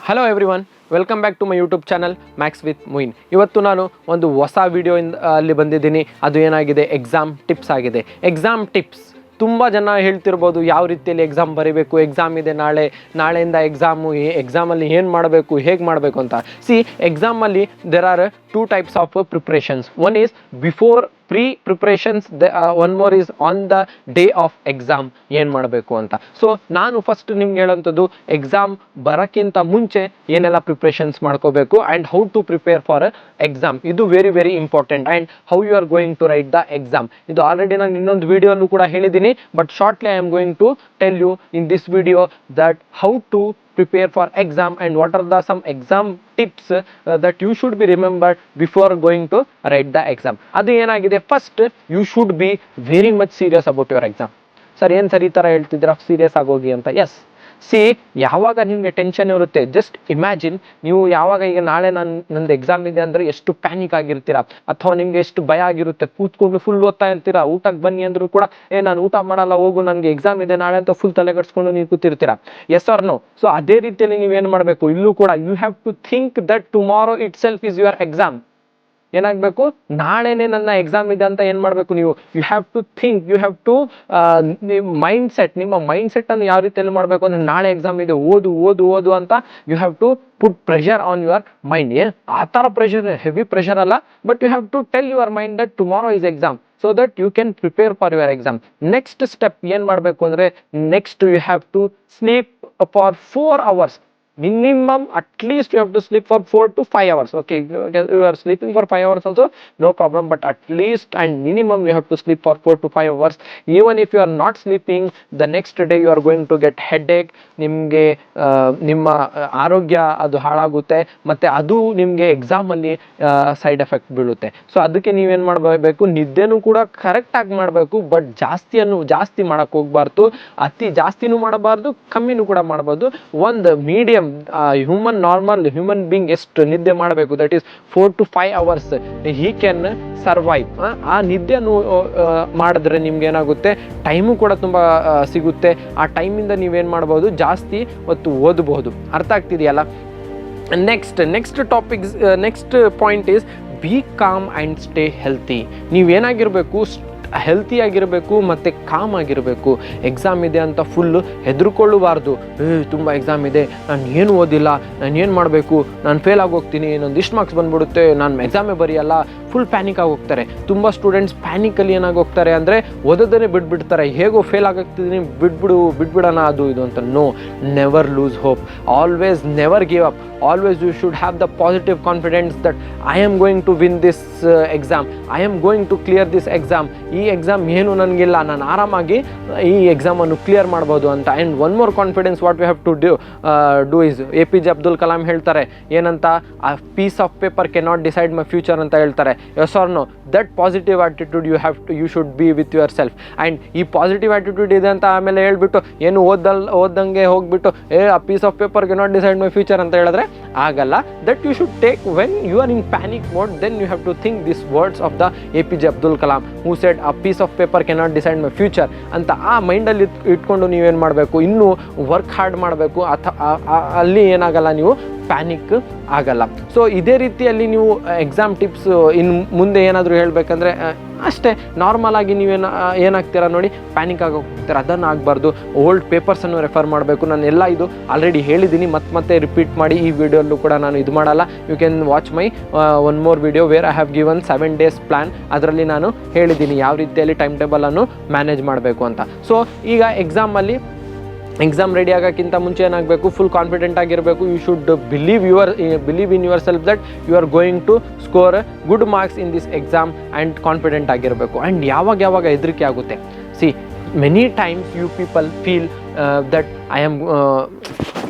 Hello everyone, welcome back to my YouTube channel Max with Moin. ಇವತ್ತು ನಾನು ಒಂದು ಹೊಸ ವಿಡಿಯೋ ಅಲ್ಲಿ ಬಂದಿದ್ದೀನಿ. ಅದು ಏನಾಗಿದೆ, ಎಕ್ಸಾಮ್ ಟಿಪ್ಸ್ ಆಗಿದೆ. ಎಕ್ಸಾಮ್ ಟಿಪ್ಸ್ ತುಂಬ ಜನ ಹೇಳ್ತಿರ್ಬೋದು, ಯಾವ ರೀತಿಯಲ್ಲಿ ಎಕ್ಸಾಮ್ ಬರೀಬೇಕು, ಎಕ್ಸಾಮ್ ಇದೆ ನಾಳೆಯಿಂದ ಎಕ್ಸಾಮಲ್ಲಿ ಏನು ಮಾಡಬೇಕು, ಹೇಗೆ ಮಾಡಬೇಕು ಅಂತ. ಎಕ್ಸಾಮಲ್ಲಿ there are two types of preparations. One is before pre preparations, one more is on the day of exam ಏನು ಮಾಡಬೇಕು ಅಂತ. ಸೊ ನಾನು ಫಸ್ಟ್ ನಿಮ್ಗೆ ಹೇಳೋಂಥದ್ದು, ಎಕ್ಸಾಮ್ ಬರೋಕ್ಕಿಂತ ಮುಂಚೆ ಏನೆಲ್ಲ ಪ್ರಿಪ್ರೇಷನ್ಸ್ ಮಾಡ್ಕೋಬೇಕು and how to prepare for exam. ಇದು very very important. And how you are going to write the exam. ಇದು ಆಲ್ರೆಡಿ ನಾನು ಇನ್ನೊಂದು ವಿಡಿಯೋನು ಕೂಡ ಹೇಳಿದ್ದೀನಿ, but shortly I am going to tell you in this video that how to prepare for exam and what are the some exam tips that you should be remembered before going to write the exam. ಅದು ಏನಾಗಿದೆ, first you should be very much serious about your exam. Sir ಏನು sir ಈ ಥರ ಹೇಳ್ತಿದ್ದೀರಾ, serious ಆಗೋಗಿ ಅಂತ. S, ಯಾವಾಗ ನಿಮಗೆ tension ಇರುತ್ತೆ, ಜಸ್ಟ್ ಇಮ್ಯಾಜಿನ್, ನೀವು ಯಾವಾಗ ಈಗ ನಾಳೆ ನಂದು ಎಕ್ಸಾಮ್ ಇದೆ ಅಂದರೆ ಎಷ್ಟು ಪ್ಯಾನಿಕ್ ಆಗಿರ್ತೀರಾ, ಅಥವಾ ನಿಮಗೆ ಎಷ್ಟು ಭಯ ಆಗಿರುತ್ತೆ. ಕೂತ್ಕೊಂಡು ಫುಲ್ ಓದ್ತಾ ಇರ್ತೀರಾ, ಊಟಕ್ಕೆ ಬನ್ನಿ ಅಂದರೂ ಕೂಡ ನಾನು ಊಟ ಮಾಡಲ್ಲ, ಹೋಗು ನನಗೆ ಎಕ್ಸಾಮ್ ಇದೆ ನಾಳೆ ಅಂತ ಫುಲ್ ತಲೆಗಡಿಸ್ಕೊಂಡು ನೀವು ಕೂತಿರ್ತೀರಾ. Yes or no? ಸೊ ಅದೇ ರೀತಿಯಲ್ಲಿ ನೀವೇನು ಮಾಡಬೇಕು, ಇಲ್ಲೂ ಕೂಡ you have to think that tomorrow itself is your exam. ಏನಾಗಬೇಕು, ನಾಳೆನೇ ನನ್ನ ಎಕ್ಸಾಮ್ ಇದೆ ಅಂತ ಏನು ಮಾಡಬೇಕು ನೀವು, you have to think, you have to ನಿಮ್ಮ ಮೈಂಡ್ ಸೆಟ್ ಅನ್ನು ಯಾವ ರೀತಿಯಲ್ಲಿ ಮಾಡಬೇಕು ಅಂದರೆ, ನಾಳೆ ಎಕ್ಸಾಮ್ ಇದೆ, ಓದು ಅಂತ you have to put pressure on your mind. ಆ ಥರ ಪ್ರೆಷರ್, ಹೆವಿ ಪ್ರೆಷರ್ ಅಲ್ಲ, but you have to tell your mind that tomorrow is exam, so that you can prepare for your exam. Next step ಏನು ಮಾಡಬೇಕು ಅಂದರೆ, next you have to sleep for 4 hours. Minimum at least you have to sleep for 4 to 5 hours. Okay, you are sleeping for 5 hours also no problem, but at least and minimum you have to sleep for 4 to 5 hours. Even if you are not sleeping, the next day you are going to get headache. ನಿಮಗೆ ನಿಮ್ಮ ಆರೋಗ್ಯ ಅದು ಹಾಳಾಗುತ್ತೆ, ಮತ್ತು ಅದು ನಿಮಗೆ ಎಕ್ಸಾಮಲ್ಲಿ side effect ಬೀಳುತ್ತೆ. ಸೊ ಅದಕ್ಕೆ ನೀವೇನು ಮಾಡಬೇಕು, ನಿದ್ದೆನೂ ಕೂಡ ಕರೆಕ್ಟಾಗಿ ಮಾಡಬೇಕು, ಬಟ್ ಜಾಸ್ತಿ ಮಾಡೋಕ್ಕೆ ಹೋಗ್ಬಾರ್ದು. ಅತಿ ಜಾಸ್ತಿನೂ ಮಾಡಬಾರ್ದು, ಕಮ್ಮಿನೂ ಕೂಡ ಮಾಡಬಾರ್ದು. ಒಂದು ಮೀಡಿಯಮ್ ನಾರ್ಮಲ್ ಹ್ಯೂಮನ್ ಬೀಯಿಂಗ್ ಎಷ್ಟು ನಿದ್ದೆ ಮಾಡಬೇಕು, that is 4 to 5 hours he can survive. ಆ ನಿದ್ದೆಯನ್ನು ಮಾಡಿದ್ರೆ ನಿಮ್ಗೆ ಏನಾಗುತ್ತೆ, ಟೈಮು ಕೂಡ ತುಂಬ ಸಿಗುತ್ತೆ. ಆ ಟೈಮಿಂದ ನೀವೇನು ಮಾಡ್ಬೋದು, ಜಾಸ್ತಿ ಹೊತ್ತು ಓದಬಹುದು. ಅರ್ಥ ಆಗ್ತಿದೆಯಲ್ಲ? Next topics, next point is be calm and stay healthy. ನೀವೇನಾಗಿರಬೇಕು, ಹೆಲ್ತಿ ಆಗಿರಬೇಕು ಮತ್ತು ಕಾಮ್ ಆಗಿರಬೇಕು. ಎಕ್ಸಾಮ್ ಇದೆ ಅಂತ ಫುಲ್ಲು ಹೆದರ್ಕೊಳ್ಳಬಾರ್ದು. ತುಂಬ ಎಕ್ಸಾಮ್ ಇದೆ, ನಾನು ಏನು ಓದಿಲ್ಲ, ನಾನು ಏನು ಮಾಡಬೇಕು, ನಾನು ಫೇಲ್ ಆಗೋಗ್ತೀನಿ, ಇನ್ನೊಂದು ಮಾರ್ಕ್ಸ್ ಬಂದ್ಬಿಡುತ್ತೆ, ನಾನು ಎಕ್ಸಾಮೇ ಬರೆಯಲ್ಲ, ಫುಲ್ ಪ್ಯಾನಿಕ್ ಆಗಿ ಹೋಗ್ತಾರೆ. ತುಂಬ ಸ್ಟೂಡೆಂಟ್ಸ್ ಪ್ಯಾನಿಕಲ್ಲಿ ಏನಾಗೋಗ್ತಾರೆ ಅಂದರೆ, ಓದೋದನ್ನೇ ಬಿಟ್ಬಿಡ್ತಾರೆ. ಹೇಗೋ ಫೇಲ್ ಆಗೋಗ್ತಿದ್ದೀನಿ, ಬಿಟ್ಬಿಡೋಣ ಅದು ಇದು ಅಂತ. No, never lose hope, always never give up. Always you should have the positive confidence that I am going to win this exam, I am going to clear this exam. ಈ exam ಏನು ನನಗಿಲ್ಲ, ನಾನು ಆರಾಮಾಗಿ ಈ ಎಕ್ಸಾಮನ್ನು clear ಮಾಡ್ಬೋದು ಅಂತ. And one more confidence what we have to do is, APJ Abdul Kalam ಹೇಳ್ತಾರೆ ಏನಂತ, a piece of paper cannot decide my future ಅಂತ ಹೇಳ್ತಾರೆ. Yes or no? That positive attitude you should be with yourself. And ಈ positive attitude ಇದೆ ಅಂತ ಆಮೇಲೆ ಹೇಳ್ಬಿಟ್ಟು ಏನು ಓದಂಗೆ ಹೋಗ್ಬಿಟ್ಟು a piece of paper cannot decide my future ಅಂತ ಹೇಳಿದ್ರೆ ಆಗಲ್ಲ. That you should take when you are in panic mode, then you have to think this words of the APJ Abdul Kalam who said a piece of paper cannot decide my future ಅಂತ. ಆ ಮೈಂಡಲ್ಲಿ ಇಟ್ಕೊಂಡು ನೀವೇನು ಮಾಡಬೇಕು, ಇನ್ನೂ ವರ್ಕ್ ಹಾರ್ಡ್ ಮಾಡಬೇಕು. ಅಲ್ಲಿ ಏನಾಗಲ್ಲ, ನೀವು ಪ್ಯಾನಿಕ್ ಆಗಲ್ಲ. ಸೊ ಇದೇ ರೀತಿಯಲ್ಲಿ ನೀವು ಎಕ್ಸಾಮ್ ಟಿಪ್ಸ್ ಇನ್ನು ಮುಂದೆ ಏನಾದರೂ ಹೇಳಬೇಕಂದ್ರೆ ಅಷ್ಟೇ ನಾರ್ಮಲ್ ಆಗಿ ಏನಾಗ್ತೀರಾ ನೋಡಿ, ಪ್ಯಾನಿಕ್ ಆಗೋಗ್ತೀರ. ಅದನ್ನು ಆಗಬಾರ್ದು. ಓಲ್ಡ್ ಪೇಪರ್ಸನ್ನು ರೆಫರ್ ಮಾಡಬೇಕು. ನಾನು ಎಲ್ಲ ಇದು ಆಲ್ರೆಡಿ ಹೇಳಿದ್ದೀನಿ, ಮತ್ತೆ ರಿಪೀಟ್ ಮಾಡಿ ಈ ವಿಡಿಯೋಲ್ಲೂ ಕೂಡ ನಾನು ಇದು ಮಾಡಲ್ಲ. You can watch my one more video where I have given 7 days plan. ಅದರಲ್ಲಿ ನಾನು ಹೇಳಿದ್ದೀನಿ ಯಾವ ರೀತಿಯಲ್ಲಿ ಟೈಮ್ ಟೇಬಲನ್ನು ಮ್ಯಾನೇಜ್ ಮಾಡಬೇಕು ಅಂತ. ಸೊ ಈಗ ಎಕ್ಸಾಮ್ ರೆಡಿ ಆಗೋಕ್ಕಿಂತ ಮುಂಚೆ ಏನಾಗಬೇಕು, ಫುಲ್ ಕಾನ್ಫಿಡೆಂಟ್ ಆಗಿರಬೇಕು. You should believe in yourself that you are going to score good marks in this exam and confident ಆಗಿರಬೇಕು. ಆ್ಯಂಡ್ ಯಾವಾಗ ಹೆದರಿಕೆ ಆಗುತ್ತೆ, many times you people feel that I am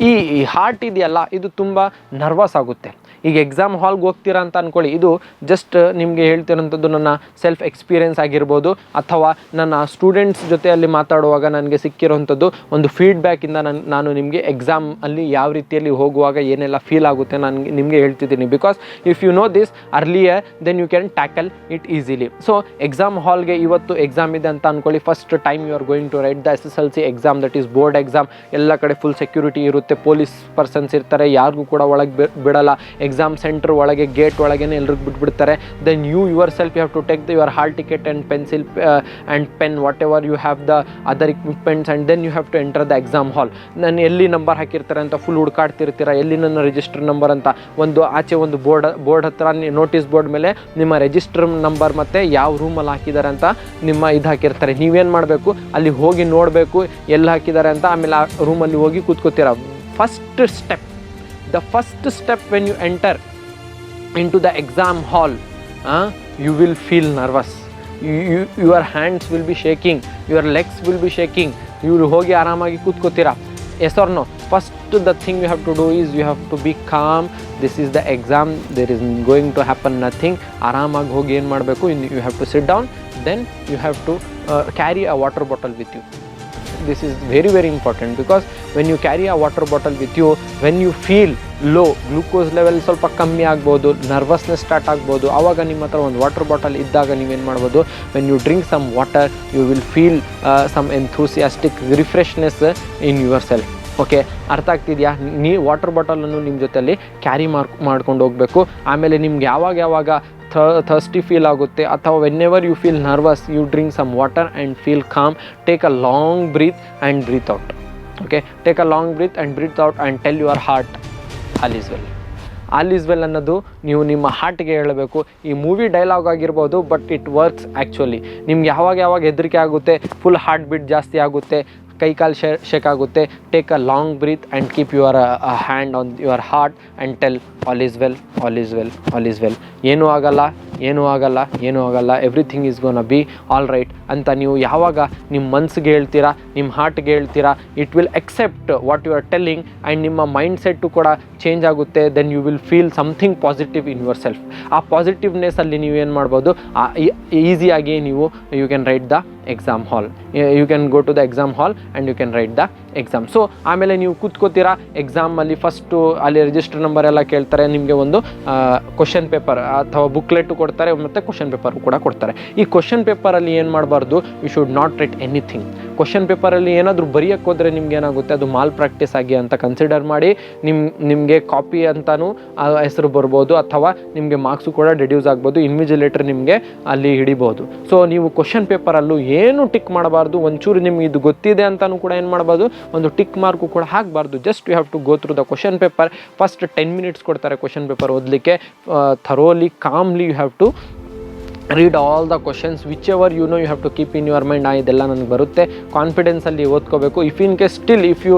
ಈ heart ಇದೆಯಲ್ಲ, ಇದು ತುಂಬ nervous ಆಗುತ್ತೆ. ಈಗ ಎಕ್ಸಾಮ್ ಹಾಲ್ಗೆ ಹೋಗ್ತೀರಾ ಅಂತ ಅಂದ್ಕೊಳ್ಳಿ, ಇದು ಜಸ್ಟ್ ನಿಮಗೆ ಹೇಳ್ತಿರೋಂಥದ್ದು ನನ್ನ ಸೆಲ್ಫ್ ಎಕ್ಸ್ಪೀರಿಯೆನ್ಸ್ ಆಗಿರ್ಬೋದು, ಅಥವಾ ನನ್ನ ಸ್ಟೂಡೆಂಟ್ಸ್ ಜೊತೆಯಲ್ಲಿ ಮಾತಾಡುವಾಗ ನನಗೆ ಸಿಕ್ಕಿರೋಂಥದ್ದು ಒಂದು ಫೀಡ್ಬ್ಯಾಕಿಂದ ನಾನು ನಿಮಗೆ ಎಕ್ಸಾಮ್ ಅಲ್ಲಿ ಯಾವ ರೀತಿಯಲ್ಲಿ ಹೋಗುವಾಗ ಏನೆಲ್ಲ ಫೀಲ್ ಆಗುತ್ತೆ ನಿಮಗೆ ಹೇಳ್ತಿದ್ದೀನಿ. Because if you know this earlier then you can tackle it easily. So exam ಹಾಲ್ಗೆ ಇವತ್ತು ಎಕ್ಸಾಮ್ ಇದೆ ಅಂತ ಅಂದ್ಕೊಳ್ಳಿ, first time you are going to write the SSLC exam, that is board exam. ಎಲ್ಲ ಕಡೆ ಫುಲ್ ಸೆಕ್ಯೂರಿಟಿ ಇರುತ್ತೆ, police persons ಇರ್ತಾರೆ, ಯಾರಿಗೂ ಕೂಡ ಒಳಗೆ ಬಿಡಲ್ಲ. ಎಕ್ಸಾಮ್ ಸೆಂಟರ್ ಒಳಗೆ ಗೇಟ್ ಒಳಗೇ ಎಲ್ರಿಗೂ ಬಿಟ್ಬಿಡ್ತಾರೆ. Then you yourself you have to take your hall ticket and pencil and pen whatever you have the other equipments and then you have to enter the exam hall. ನಾನು ಎಲ್ಲಿ number ಹಾಕಿರ್ತಾರೆ ಅಂತ full ಹುಡ್ಕಾಡ್ತಿರ್ತೀರ, ಎಲ್ಲಿ ನನ್ನ register number ಅಂತ. ಒಂದು ಆಚೆ ಒಂದು ಬೋರ್ಡ್ ಹತ್ರ ನೋಟಿಸ್ ಬೋರ್ಡ್ ಮೇಲೆ ನಿಮ್ಮ ರಿಜಿಸ್ಟರ್ ನಂಬರ್ ಮತ್ತು ಯಾವ ರೂಮಲ್ಲಿ ಹಾಕಿದ್ದಾರೆ ಅಂತ ನಿಮ್ಮ ಇದು ಹಾಕಿರ್ತಾರೆ. ನೀವೇನು ಮಾಡಬೇಕು, ಅಲ್ಲಿ ಹೋಗಿ ನೋಡಬೇಕು ಎಲ್ಲಿ ಹಾಕಿದ್ದಾರೆ ಅಂತ. ಆಮೇಲೆ ಆ ರೂಮಲ್ಲಿ ಹೋಗಿ ಕೂತ್ಕೋತೀರ. the first step when you enter into the exam hall, you will feel nervous. Your hands will be shaking, your legs will be shaking. You will ಹೋಗಿ ಆರಾಮಾಗಿ ಕೂತ್ಕೋತೀರಾ. yes or no? First the thing you have to do is you have to be calm. This is the exam, there is going to happen nothing. ಆರಾಮಾಗಿ ಹೋಗಿ ಏನು ಮಾಡಬೇಕು, you have to sit down, then you have to carry a water bottle with you. This is very very important, because when you carry a water bottle with you, when you feel low, glucose level ಸ್ವಲ್ಪ ಕಮ್ಮಿ ಆಗ್ಬೋದು, nervousness start ಆಗ್ಬೋದು, ಆವಾಗ ನಿಮ್ಮ ಹತ್ರ ಒಂದು water bottle ಇದ್ದಾಗ ನೀವೇನು ಮಾಡ್ಬೋದು, when you drink some water you will feel some enthusiastic refreshness in yourself. Okay, ಅರ್ಥ ಆಗ್ತಿದೆಯಾ? ವಾಟರ್ ಬಾಟಲನ್ನು ನಿಮ್ಮ ಜೊತೆಯಲ್ಲಿ ಕ್ಯಾರಿ ಮಾಡ್ಕೊಂಡು ಹೋಗಬೇಕು. ಆಮೇಲೆ ನಿಮ್ಗೆ ಯಾವಾಗ ಥರ್ಸ್ಟಿ ಫೀಲ್ ಆಗುತ್ತೆ ಅಥವಾ whenever you feel nervous, you drink some water and feel calm. Take a long breath and breathe out. Okay, take a long breath and breathe out and tell your heart all is well. All is well ಅನ್ನೋದು ನೀವು ನಿಮ್ಮ ಹಾರ್ಟ್ಗೆ ಹೇಳಬೇಕು. ಈ movie dialogue ಆಗಿರ್ಬೋದು, but it works actually. ನಿಮ್ಗೆ ಯಾವಾಗ ಹೆದರಿಕೆ ಆಗುತ್ತೆ, ಫುಲ್ ಹಾರ್ಟ್ ಬೀಟ್ ಜಾಸ್ತಿ ಆಗುತ್ತೆ, ಕೈ ಕಾಲು ಶೇಕ್ ಆಗುತ್ತೆ, take a long breath and keep your hand on your heart and tell all is well, all is well, all is well. ಏನೂ ಆಗಲ್ಲ, everything is gonna be all right ಅಂತ ನೀವು ಯಾವಾಗ ನಿಮ್ಮ ಮನ್ಸಿಗೆ ಹೇಳ್ತೀರಾ, ನಿಮ್ಮ ಹಾರ್ಟ್ಗೆ ಹೇಳ್ತೀರಾ, it will accept what you are telling and ನಿಮ್ಮ ಮೈಂಡ್ ಸೆಟ್ಟು ಕೂಡ ಚೇಂಜ್ ಆಗುತ್ತೆ. Then you will feel something positive in yourself. ಆ ಪಾಸಿಟಿವ್ನೆಸ್ಸಲ್ಲಿ ನೀವೇನು ಮಾಡ್ಬೋದು, ಈಸಿಯಾಗಿ ನೀವು you can write the exam hall. You can go to the exam hall and you can write the exam. So ಆಮೇಲೆ ನೀವು ಕೂತ್ಕೋತೀರಾ ಎಕ್ಸಾಮಲ್ಲಿ. ಫಸ್ಟು ಅಲ್ಲಿ ರಿಜಿಸ್ಟರ್ ನಂಬರ್ ಎಲ್ಲ ಕೇಳ್ತಾರೆ, ನಿಮಗೆ ಒಂದು ಕ್ವಶನ್ ಪೇಪರ್ ಅಥವಾ ಬುಕ್ಲೆಟು ಕೊಡ್ತಾರೆ, ಮತ್ತು ಕ್ವಶನ್ ಪೇಪರ್ ಕೂಡ ಕೊಡ್ತಾರೆ. ಈ ಕ್ವಶನ್ ಪೇಪರಲ್ಲಿ ಏನು ಮಾಡಬಾರ್ದು, you should not write anything. Question ಪೇಪರಲ್ಲಿ ಏನಾದರೂ ಬರೆಯೋಕ್ಕೆ ಹೋದರೆ ನಿಮ್ಗೆ ಏನಾಗುತ್ತೆ, ಅದು ಮಾಲ್ ಪ್ರಾಕ್ಟೀಸ್ ಆಗಿ ಅಂತ ಕನ್ಸಿಡರ್ ಮಾಡಿ ನಿಮಗೆ ಕಾಪಿ ಅಂತಲೂ ಹೆಸರು ಬರ್ಬೋದು, ಅಥವಾ ನಿಮಗೆ ಮಾರ್ಕ್ಸು ಕೂಡ ಡೆಡ್ಯೂಸ್ ಆಗ್ಬೋದು, ಇನ್ವಿಜಿಲೇಟರ್ ನಿಮಗೆ ಅಲ್ಲಿ ಹಿಡಿಬೋದು. ಸೊ ನೀವು ಕ್ವಶನ್ ಪೇಪರಲ್ಲೂ ಏನು ಟಿಕ್ ಮಾಡಬಾರ್ದು. ಒಂಚೂರು ನಿಮ್ಗೆ ಇದು ಗೊತ್ತಿದೆ ಅಂತಲೂ ಕೂಡ ಏನು ಮಾಡಬಾರ್ದು, ಒಂದು ಟಿಕ್ ಮಾರ್ಕು ಕೂಡ ಹಾಕಬಾರ್ದು. Just you have to go through the question paper. First 10 minutes ಕೊಡ್ತಾರೆ ಕ್ವಶನ್ ಪೇಪರ್ ಓದಲಿಕ್ಕೆ. Thoroughly calmly you have to read all the questions whichever you know. You have to keep in your mind, ಇದೆಲ್ಲ ನನಗೆ ಬರುತ್ತೆ, ಕಾನ್ಫಿಡೆನ್ಸಲ್ಲಿ ಓದ್ಕೋಬೇಕು. If in case still if you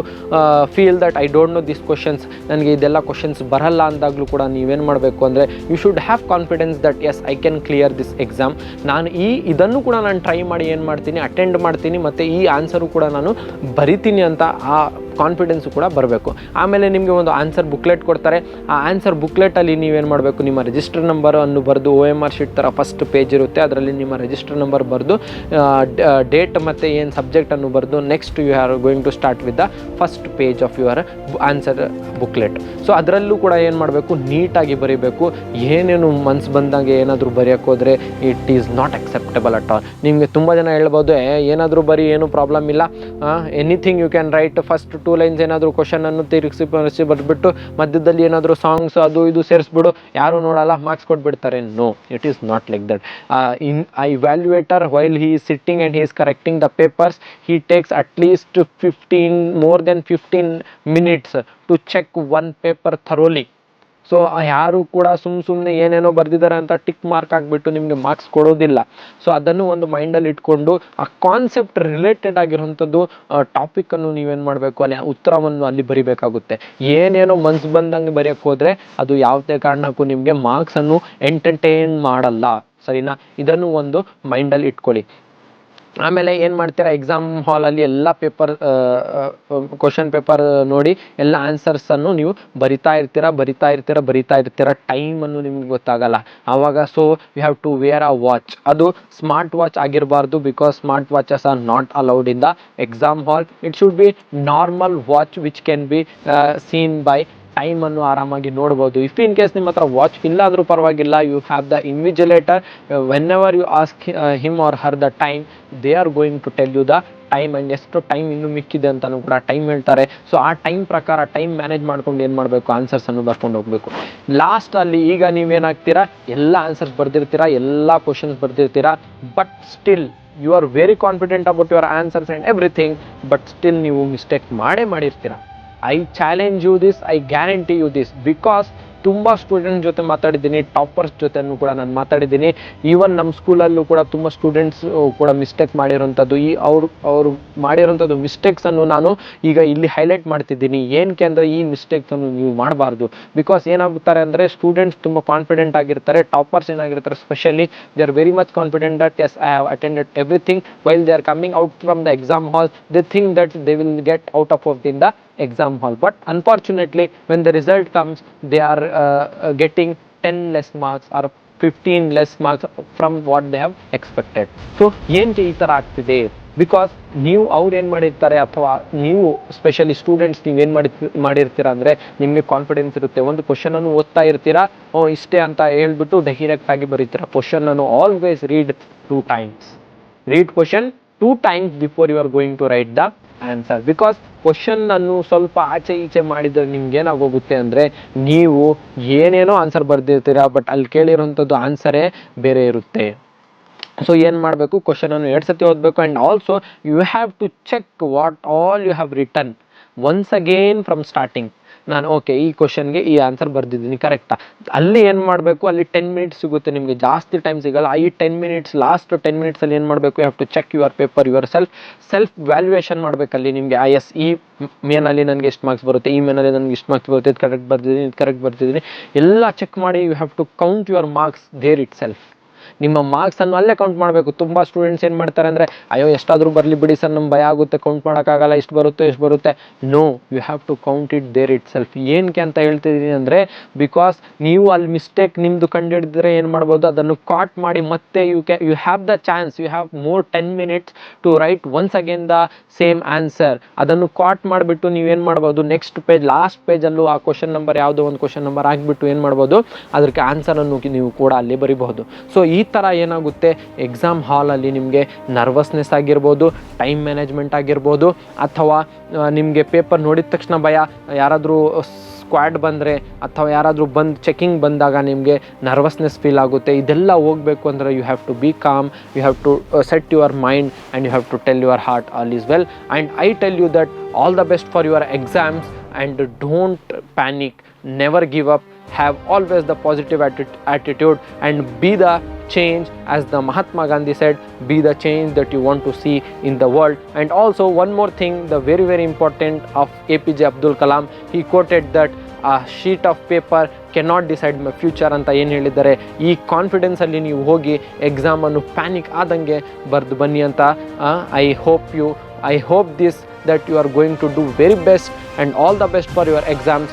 feel that I don't know this questions, ನನಗೆ ಇದೆಲ್ಲ questions ಬರಲ್ಲ ಅಂದಾಗಲೂ ಕೂಡ ನೀವೇನು ಮಾಡಬೇಕು ಅಂದರೆ, you should have confidence that S I can clear this exam. ನಾನು ಇದನ್ನು ಕೂಡ ನಾನು ಟ್ರೈ ಮಾಡಿ ಏನು ಮಾಡ್ತೀನಿ, ಅಟೆಂಡ್ ಮಾಡ್ತೀನಿ, ಮತ್ತು ಈ ಆನ್ಸರು ಕೂಡ ನಾನು ಬರಿತೀನಿ ಅಂತ ಆ ಕಾನ್ಫಿಡೆನ್ಸು ಕೂಡ ಬರಬೇಕು. ಆಮೇಲೆ ನಿಮಗೆ ಒಂದು ಆನ್ಸರ್ ಬುಕ್ಲೆಟ್ ಕೊಡ್ತಾರೆ. ಆ ಆನ್ಸರ್ ಬುಕ್ಲೆಟಲ್ಲಿ ನೀವೇನು ಮಾಡಬೇಕು, ನಿಮ್ಮ ರಿಜಿಸ್ಟರ್ ನಂಬರನ್ನು ಬರೆದು, OMR ಶೀಟ್ ಥರ ಫಸ್ಟ್ ಪೇಜ್ ಇರುತ್ತೆ, ಅದರಲ್ಲಿ ನಿಮ್ಮ ರಿಜಿಸ್ಟರ್ ನಂಬರ್ ಬರೆದು, ಡೇಟ್ ಮತ್ತು ಏನು ಸಬ್ಜೆಕ್ಟನ್ನು ಬರೆದು, next you are going to start with the first page of your answer booklet. So ಅದರಲ್ಲೂ ಕೂಡ ಏನು ಮಾಡಬೇಕು, ನೀಟಾಗಿ ಬರೀಬೇಕು. ಏನೇನು ಮನ್ಸು ಬಂದಾಗೆ ಏನಾದರೂ ಬರೆಯೋಕ್ಕೆ ಹೋದರೆ it is not acceptable at all. ನಿಮಗೆ ತುಂಬ ಜನ ಹೇಳ್ಬೋದು, ಏನಾದರೂ ಬರೀ ಏನೂ ಪ್ರಾಬ್ಲಮ್ ಇಲ್ಲ, anything you can write. First 2 lines ಏನಾದರೂ ಕ್ವಶನನ್ನು ತಿರುಗಿಸಿ ಬರೆದ್ಬಿಟ್ಟು ಮಧ್ಯದಲ್ಲಿ ಏನಾದರೂ ಸಾಂಗ್ಸ್ ಅದು ಇದು ಸೇರಿಸ್ಬಿಡು, ಯಾರು ನೋಡಲ್ಲ, ಮಾರ್ಕ್ಸ್ ಕೊಟ್ಬಿಡ್ತಾರೆ. No, it is not like that. Evaluator, while he is sitting and he is correcting the papers, he takes at least more than 15 minutes to check one paper thoroughly. So ಯಾರು ಕೂಡ ಸುಮ್ಮನೆ ಏನೇನೋ ಬರೆದಿದ್ದಾರೆ ಅಂತ tick mark ಆಗಿಬಿಟ್ಟು ನಿಮಗೆ marks ಕೊಡೋದಿಲ್ಲ. So ಅದನ್ನು ಒಂದು ಮೈಂಡಲ್ಲಿ ಇಟ್ಕೊಂಡು ಆ ಕಾನ್ಸೆಪ್ಟ್ ರಿಲೇಟೆಡ್ ಆಗಿರುವಂಥದ್ದು ಟಾಪಿಕನ್ನು ನೀವೇನು ಮಾಡಬೇಕು, ಅಲ್ಲಿ ಉತ್ತರವನ್ನು ಅಲ್ಲಿ ಬರಿಬೇಕಾಗುತ್ತೆ. ಏನೇನೋ ಮನ್ಸು ಬಂದಂಗೆ ಬರೆಯೋಕ್ಕೆ ಹೋದರೆ ಅದು ಯಾವುದೇ ಕಾರಣಕ್ಕೂ ನಿಮಗೆ ಮಾರ್ಕ್ಸನ್ನು ಎಂಟರ್ಟೈನ್ ಮಾಡಲ್ಲ. ಸರಿನಾ? ಇದನ್ನು ಒಂದು ಮೈಂಡಲ್ಲಿ ಇಟ್ಕೊಳ್ಳಿ. ಆಮೇಲೆ ಏನು ಮಾಡ್ತೀರಾ, ಎಕ್ಸಾಮ್ ಹಾಲಲ್ಲಿ ಎಲ್ಲ ಪೇಪರ್ ಕ್ವಶನ್ ಪೇಪರ್ ನೋಡಿ ಎಲ್ಲ ಆನ್ಸರ್ಸನ್ನು ನೀವು ಬರಿತಾ ಇರ್ತೀರ. ಟೈಮನ್ನು ನಿಮ್ಗೆ ಗೊತ್ತಾಗಲ್ಲ ಆವಾಗ. So you have to wear a watch. ಅದು ಸ್ಮಾರ್ಟ್ ವಾಚ್ ಆಗಿರಬಾರ್ದು, because smart watches are not allowed in the exam hall. It should be normal watch which can be seen by. ಟೈಮನ್ನು ಆರಾಮಾಗಿ ನೋಡ್ಬೋದು. ಇಫ್ ಇನ್ ಕೇಸ್ ನಿಮ್ಮ ಹತ್ರ watch ಇಲ್ಲ ಆದರೂ ಪರವಾಗಿಲ್ಲ, you have the invigilator. Whenever you ask him or her the time, they are going to tell you the time and ಎಷ್ಟು time ಇನ್ನೂ ಮಿಕ್ಕಿದೆ ಅಂತಲೂ ಕೂಡ ಟೈಮ್ ಹೇಳ್ತಾರೆ. ಸೊ ಆ ಟೈಮ್ ಪ್ರಕಾರ ಟೈಮ್ ಮ್ಯಾನೇಜ್ ಮಾಡ್ಕೊಂಡು ಏನು ಮಾಡಬೇಕು, ಆನ್ಸರ್ಸನ್ನು ಬರ್ಕೊಂಡು ಹೋಗಬೇಕು. ಲಾಸ್ಟಲ್ಲಿ ಈಗ ನೀವೇನಾಗ್ತೀರಾ, ಎಲ್ಲ ಆನ್ಸರ್ಸ್ ಬರ್ದಿರ್ತೀರಾ, ಎಲ್ಲ ಕ್ವಶನ್ಸ್ ಬರ್ದಿರ್ತೀರಾ, but still you are very confident about your answers and everything, but still ನೀವು ಮಿಸ್ಟೇಕ್ ಮಾಡಿರ್ತೀರ. I challenge you this, I guarantee you this, because ತುಂಬ ಸ್ಟೂಡೆಂಟ್ಸ್ ಜೊತೆ ಮಾತಾಡಿದ್ದೀನಿ, ಟಾಪರ್ಸ್ ಜೊತೆನೂ ಕೂಡ ನಾನು ಮಾತಾಡಿದ್ದೀನಿ. ಈವನ್ ನಮ್ಮ ಸ್ಕೂಲಲ್ಲೂ ಕೂಡ ತುಂಬ ಸ್ಟೂಡೆಂಟ್ಸ್ ಕೂಡ ಮಿಸ್ಟೇಕ್ ಮಾಡಿರೋಂಥದ್ದು. ಅವರು ಮಾಡಿರೋಂಥದ್ದು ಮಿಸ್ಟೇಕ್ಸನ್ನು ನಾನು ಈಗ ಇಲ್ಲಿ ಹೈಲೈಟ್ ಮಾಡ್ತಿದ್ದೀನಿ. ಏನಕ್ಕೆ ಅಂದರೆ ಈ ಮಿಸ್ಟೇಕ್ಸನ್ನು ನೀವು ಮಾಡಬಾರ್ದು. ಬಿಕಾಸ್ ಏನಾಗುತ್ತಾರೆ ಅಂದರೆ ಸ್ಟೂಡೆಂಟ್ಸ್ ತುಂಬ ಕಾನ್ಫಿಡೆಂಟ್ ಆಗಿರ್ತಾರೆ, ಟಾಪರ್ಸ್ ಏನಾಗಿರ್ತಾರೆ specially, they are very much confident that S I have attended everything. While they are coming out from the exam hall, they think that they will get out of in the exam hall, but unfortunately when the result comes they are getting 10 less marks or 15 less marks from what they have expected. So ಏನಕ್ಕೆ ಈ ಥರ ಆಗ್ತಿದೆ, because ನೀವು ಅವ್ರು ಏನು ಮಾಡಿರ್ತಾರೆ, ಅಥವಾ ನೀವು ಸ್ಪೆಷಲಿ ಸ್ಟೂಡೆಂಟ್ಸ್ ನೀವು ಏನು ಮಾಡಿರ್ತೀರಾ ಅಂದರೆ, ನಿಮಗೆ ಕಾನ್ಫಿಡೆನ್ಸ್ ಇರುತ್ತೆ, ಒಂದು ಕ್ವಶನನ್ನು ಓದ್ತಾ ಇರ್ತೀರಾ, ಇಷ್ಟೇ ಅಂತ ಹೇಳ್ಬಿಟ್ಟು ಡೈರೆಕ್ಟ್ ಆಗಿ ಬರೀತೀರಾ. ಕ್ವಶನನ್ನು always read 2 times, read question 2 times before you are going to write the answer. Because question ಅನ್ನು ಸ್ವಲ್ಪ ಆಚೆ ಈಚೆ ಮಾಡಿದರೆ ನಿಮ್ಗೆ ಏನಾಗೋಗುತ್ತೆ ಅಂದರೆ, ನೀವು ಏನೇನೋ ಆನ್ಸರ್ ಬರ್ದಿರ್ತೀರಾ, ಬಟ್ ಅಲ್ಲಿ ಕೇಳಿರೋಂಥದ್ದು ಆನ್ಸರೇ ಬೇರೆ ಇರುತ್ತೆ. ಸೊ ಏನು ಮಾಡಬೇಕು, ಕ್ವಶನನ್ನು 2 ಸತಿ ಓದಬೇಕು. And also you have to check what all you have written once again from starting. ನಾನು ಓಕೆ ಈ ಕ್ವಶನ್ಗೆ ಈ ಆನ್ಸರ್ ಬರ್ದಿದ್ದೀನಿ ಕರೆಕ್ಟಾ, ಅಲ್ಲಿ ಏನು ಮಾಡಬೇಕು, ಅಲ್ಲಿ 10 ಮಿನಿಟ್ಸ್ ಸಿಗುತ್ತೆ ನಿಮಗೆ, ಜಾಸ್ತಿ ಟೈಮ್ ಸಿಗಲ್ಲ. ಈ 10 ಮಿನಿಟ್ಸ್, ಲಾಸ್ಟ್ 10 ಮಿನಿಟ್ಸಲ್ಲಿ ಏನು ಮಾಡಬೇಕು, you have to check your paper, yourself valuation ಮಾಡಬೇಕಲ್ಲಿ ನಿಮಗೆ. ಎಸ್, ಈ ಮೇನಲ್ಲಿ ನನಗೆ ಎಷ್ಟು ಮಾರ್ಕ್ಸ್ ಬರುತ್ತೆ, ಈ ಮೇನಲ್ಲಿ ನನಗೆ ಇಷ್ಟು ಮಾರ್ಕ್ಸ್ ಬರುತ್ತೆ, ಇದು ಕರೆಕ್ಟ್ ಬರ್ತಿದ್ದೀನಿ ಎಲ್ಲ ಚೆಕ್ ಮಾಡಿ you have to count your marks there itself. ನಿಮ್ಮ ಮಾರ್ಕ್ಸನ್ನು ಅಲ್ಲೇ ಕೌಂಟ್ ಮಾಡಬೇಕು. ತುಂಬ ಸ್ಟೂಡೆಂಟ್ಸ್ ಏನು ಮಾಡ್ತಾರೆ ಅಂದರೆ, ಅಯ್ಯೋ ಎಷ್ಟಾದರೂ ಬರಲಿ ಬಿಡಿ ಸರ್, ನಮ್ಗೆ ಭಯ ಆಗುತ್ತೆ, ಕೌಂಟ್ ಮಾಡೋಕ್ಕಾಗಲ್ಲ, ಎಷ್ಟು ಬರುತ್ತೆ. No, you have to count it there itself. ಏನಕ್ಕೆ ಅಂತ ಹೇಳ್ತಿದ್ದೀನಿ ಅಂದರೆ, ಬಿಕಾಸ್ ನೀವು ಅಲ್ಲಿ ಮಿಸ್ಟೇಕ್ ನಿಮ್ಮದು ಕಂಡುಹಿಡಿದ್ರೆ ಏನು ಮಾಡ್ಬೋದು, ಅದನ್ನು ಕಾಟ್ ಮಾಡಿ ಮತ್ತೆ you have the chance, you have more 10 minutes to write once again the same answer. ಅದನ್ನು ಕಾಟ್ ಮಾಡಿಬಿಟ್ಟು ನೀವೇನು ಮಾಡ್ಬೋದು, ನೆಕ್ಸ್ಟ್ ಪೇಜ್, ಲಾಸ್ಟ್ ಪೇಜಲ್ಲೂ ಆ ಕ್ವಶನ್ ನಂಬರ್ ಯಾವುದೋ ಒಂದು ಕ್ವಶನ್ ನಂಬರ್ ಆಗಿಬಿಟ್ಟು ಏನು ಮಾಡ್ಬೋದು, ಅದಕ್ಕೆ ಆನ್ಸರನ್ನು ನೀವು ಕೂಡ ಅಲ್ಲಿ ಬರಿಬಹುದು. ಸೊ ಈ ಥರ ಏನಾಗುತ್ತೆ, ಎಕ್ಸಾಮ್ ಹಾಲಲ್ಲಿ ನಿಮಗೆ ನರ್ವಸ್ನೆಸ್ ಆಗಿರ್ಬೋದು, ಟೈಮ್ ಮ್ಯಾನೇಜ್ಮೆಂಟ್ ಆಗಿರ್ಬೋದು, ಅಥವಾ ನಿಮಗೆ ಪೇಪರ್ ನೋಡಿದ ತಕ್ಷಣ ಭಯ, ಯಾರಾದರೂ ಸ್ಕ್ವಾಡ್ ಬಂದರೆ ಅಥವಾ ಯಾರಾದರೂ ಚೆಕಿಂಗ್ ಬಂದಾಗ ನಿಮಗೆ ನರ್ವಸ್ನೆಸ್ ಫೀಲ್ ಆಗುತ್ತೆ. ಇದೆಲ್ಲ ಹೋಗಬೇಕು ಅಂದರೆ you have to be calm, you have to set your mind and you have to tell your heart all is well. And I tell you that all the best for your exams and don't panic, never give up, have always the positive attitude and be the change, as the Mahatma Gandhi said, be the change that you want to see in the world. And also one more thing, the very very important of APJ Abdul Kalam, he quoted that a sheet of paper cannot decide my future ಅಂತ ಏನು ಹೇಳಿದ್ದಾರೆ. ಈ ಕಾನ್ಫಿಡೆನ್ಸಲ್ಲಿ ನೀವು ಹೋಗಿ ಎಕ್ಸಾಮನ್ನು panic ಆದಂಗೆ ಬರೆದು ಬನ್ನಿ ಅಂತ I hope this that you are going to do very best and all the best for your exams.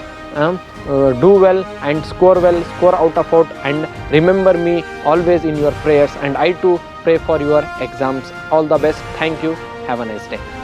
Do well and score out of out, and remember me always in your prayers, and I too pray for your exams. All the best. Thank you. Have a nice day.